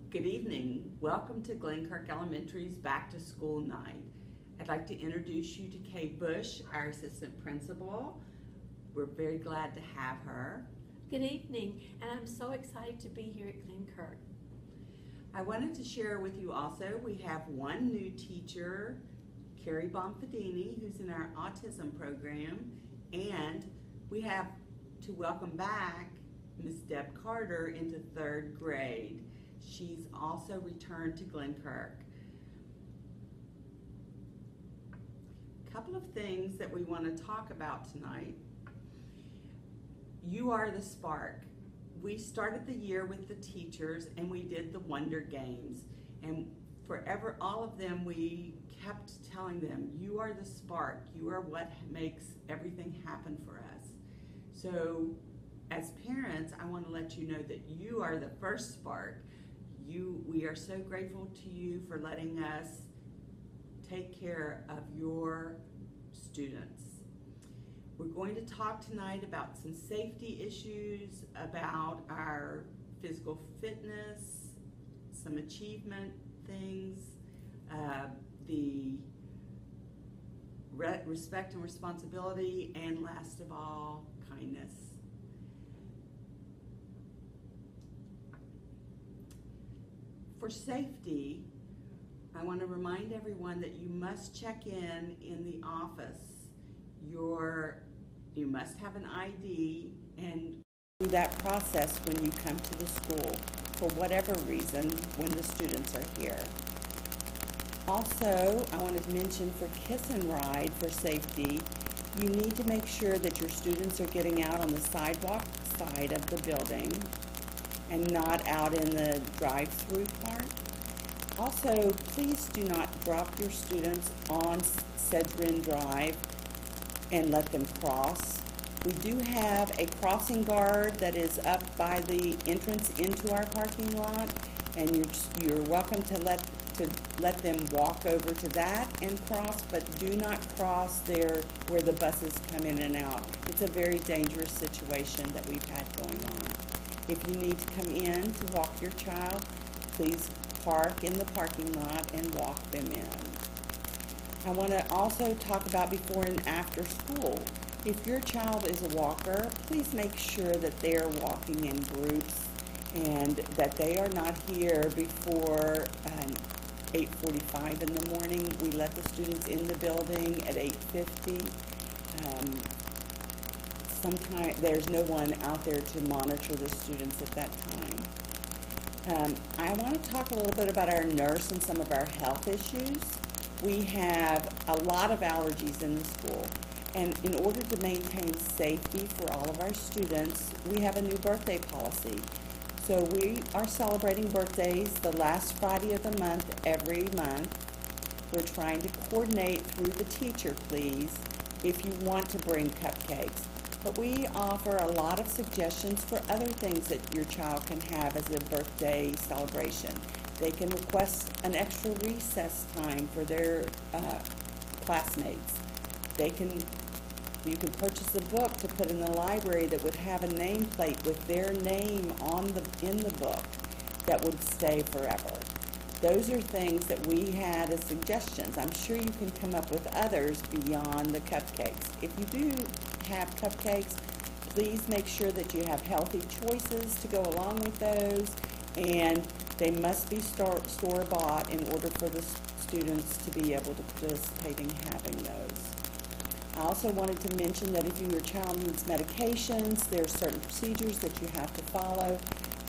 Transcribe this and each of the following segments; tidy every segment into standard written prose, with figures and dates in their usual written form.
Good evening. Welcome to Glenkirk Elementary's Back to School Night. I'd like to introduce you to Kay Bush, our assistant principal. We're very glad to have her. Good evening, and I'm so excited to be here at Glenkirk. I wanted to share with you also, we have one new teacher, Carrie Bonfadini, who's in our autism program, and we have to welcome back Ms. Deb Carter into 3rd grade. She's also returned to Glenkirk. A couple of things that we want to talk about tonight. You are the spark. We started the year with the teachers and we did the Wonder Games. And forever, all of them, we kept telling them, you are the spark. You are what makes everything happen for us. So as parents, I want to let you know that you are the first spark. We are so grateful to you for letting us take care of your students. We're going to talk tonight about some safety issues, about our physical fitness, some achievement things, the respect and responsibility, and last of all, kindness. For safety, I want to remind everyone that you must check in the office. You must have an ID and do that process when you come to the school for whatever reason when the students are here. Also, I wanted to mention for Kiss and Ride for safety, you need to make sure that your students are getting out on the sidewalk side of the building and not out in the drive-through part. Also, please do not drop your students on Cedrin Drive and let them cross. We do have a crossing guard that is up by the entrance into our parking lot, and you're welcome to let them walk over to that and cross, but do not cross there where the buses come in and out. It's a very dangerous situation that we've had going on. If you need to come in to walk your child, please park in the parking lot and walk them in. I want to also talk about before and after school. If your child is a walker, please make sure that they are walking in groups and that they are not here before 8:45 in the morning. We let the students in the building at 8:50. Sometimes there's no one out there to monitor the students at that time. I want to talk a little bit about our nurse and some of our health issues. We have a lot of allergies in the school, and in order to maintain safety for all of our students, we have a new birthday policy. So we are celebrating birthdays the last Friday of the month every month. We're trying to coordinate through the teacher, please, if you want to bring cupcakes. But we offer a lot of suggestions for other things that your child can have as a birthday celebration. They can request an extra recess time for their classmates. You can purchase a book to put in the library that would have a nameplate with their name in the book that would stay forever. Those are things that we had as suggestions. I'm sure you can come up with others beyond the cupcakes. If you do have cupcakes, please make sure that you have healthy choices to go along with those, and they must be store-bought in order for the students to be able to participate in having those. I also wanted to mention that if your child needs medications, there are certain procedures that you have to follow.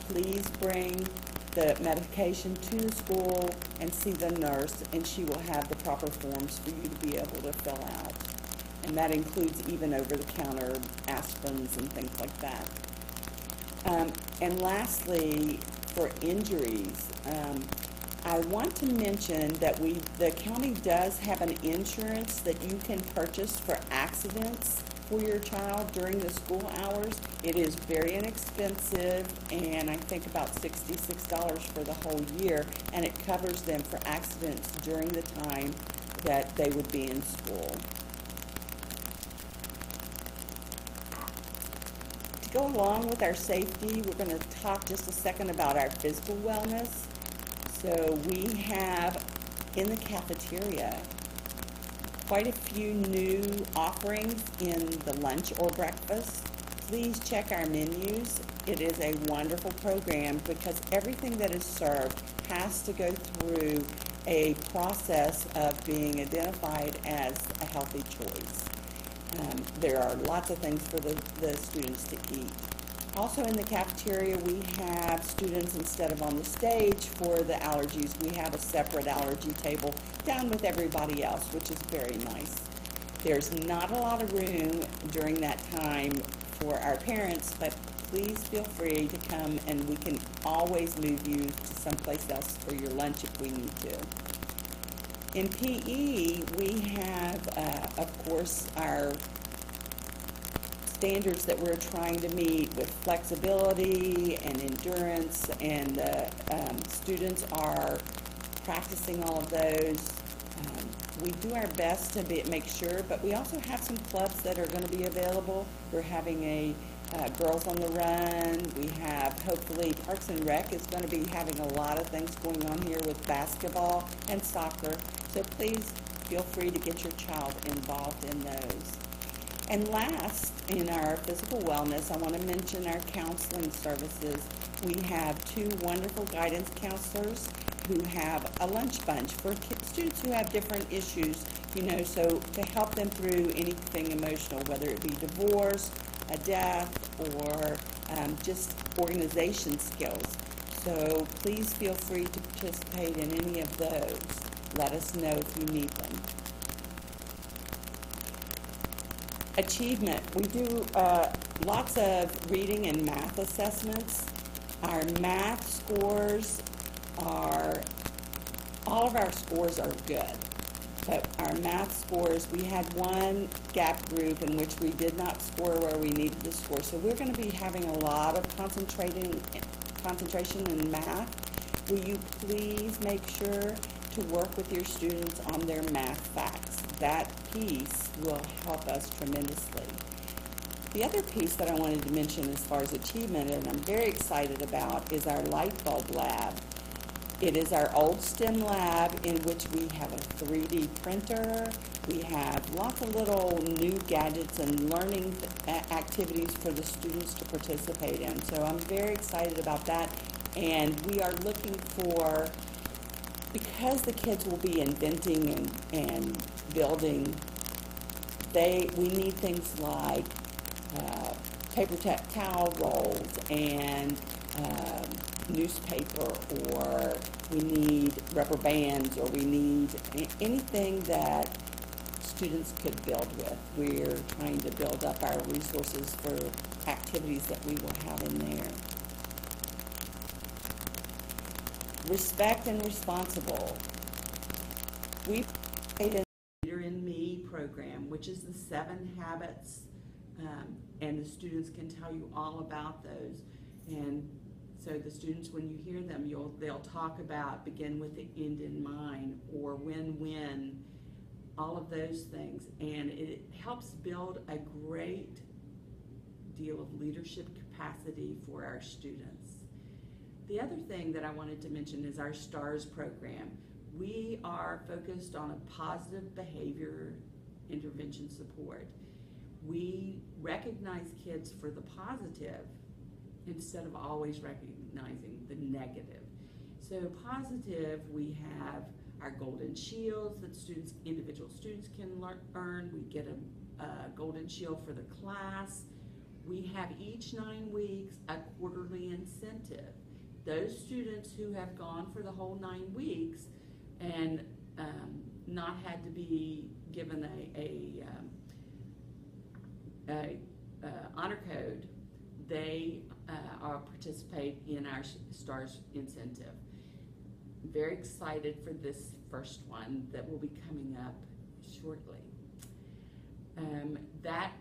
Please bring the medication to the school and see the nurse, and she will have the proper forms for you to be able to fill out. And that includes even over-the-counter aspirins and things like that. And lastly, for injuries, I want to mention that the county does have an insurance that you can purchase for accidents for your child during the school hours. It is very inexpensive, and I think about $66 for the whole year, and it covers them for accidents during the time that they would be in school. To go along with our safety, we're going to talk just a second about our physical wellness. So we have in the cafeteria quite a few new offerings in the lunch or breakfast. Please check our menus. It is a wonderful program because everything that is served has to go through a process of being identified as a healthy choice. There are lots of things for the students to eat. Also in the cafeteria, we have students, instead of on the stage for the allergies, we have a separate allergy table down with everybody else, which is very nice. There's not a lot of room during that time for our parents, but please feel free to come and we can always move you to someplace else for your lunch if we need to. In PE, we have, of course, our standards that we're trying to meet with flexibility and endurance, and students are practicing all of those. We do our best to make sure, but we also have some clubs that are going to be available. We're having a Girls on the Run. We have, hopefully, Parks and Rec is going to be having a lot of things going on here with basketball and soccer. So please feel free to get your child involved in those. And last, in our physical wellness, I want to mention our counseling services. We have 2 wonderful guidance counselors who have a lunch bunch for students who have different issues, so to help them through anything emotional, whether it be divorce, a death, or just organization skills. So please feel free to participate in any of those. Let us know if you need them. Achievement. We do lots of reading and math assessments. Our math scores all of our scores are good. But our math scores, we had one gap group in which we did not score where we needed to score. So we're going to be having a lot of concentration in math. Will you please make sure to work with your students on their math facts? That piece will help us tremendously. The other piece that I wanted to mention as far as achievement, and I'm very excited about, is our light bulb lab. It is our old STEM lab in which we have a 3D printer. We have lots of little new gadgets and learning activities for the students to participate in. So I'm very excited about that. And we are looking for, because the kids will be inventing and building, we need things like paper towel rolls and newspaper, or we need rubber bands, or we need anything that students could build with. We're trying to build up our resources for activities that we will have in there. Respect and responsible. We created a Leader in Me program, which is the 7 habits, and the students can tell you all about those. And so the students, when you hear them, they'll talk about begin with the end in mind, or win-win, all of those things. And it helps build a great deal of leadership capacity for our students. The other thing that I wanted to mention is our STARS program. We are focused on a positive behavior intervention support. We recognize kids for the positive instead of always recognizing the negative. So positive, we have our golden shields that individual students can earn. We get a golden shield for the class. We have each 9 weeks a quarterly incentive. Those students who have gone for the whole 9 weeks and not had to be given a honor code, they participate in our STARS incentive. Very excited for this first one that will be coming up shortly. That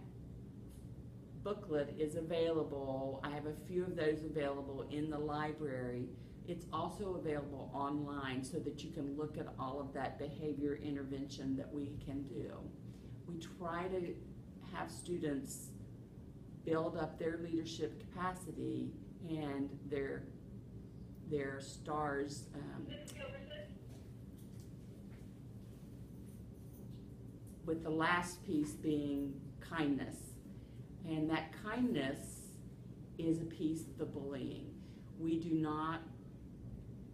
booklet is available. I have a few of those available in the library. It's also available online so that you can look at all of that behavior intervention that we can do. We try to have students build up their leadership capacity and their their stars. With the last piece being kindness. And that kindness is a piece of the bullying. We do not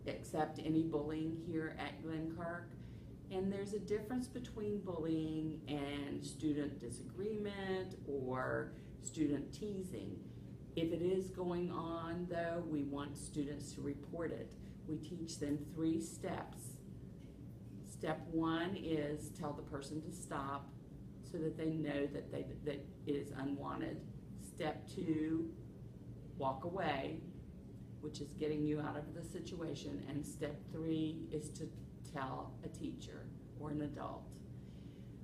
accept any bullying here at Glenkirk. And there's a difference between bullying and student disagreement or student teasing. If it is going on, though, we want students to report it. We teach them 3 steps. Step 1 is tell the person to stop so that they know that it is unwanted. Step 2, walk away, which is getting you out of the situation. And step 3 is to tell a teacher or an adult.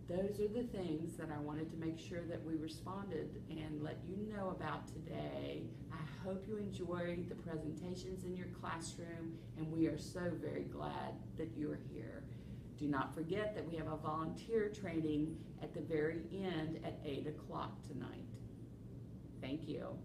Those are the things that I wanted to make sure that we responded and let you know about today. I hope you enjoy the presentations in your classroom, and we are so very glad that you're here. Do not forget that we have a volunteer training at the very end at 8 o'clock tonight. Thank you.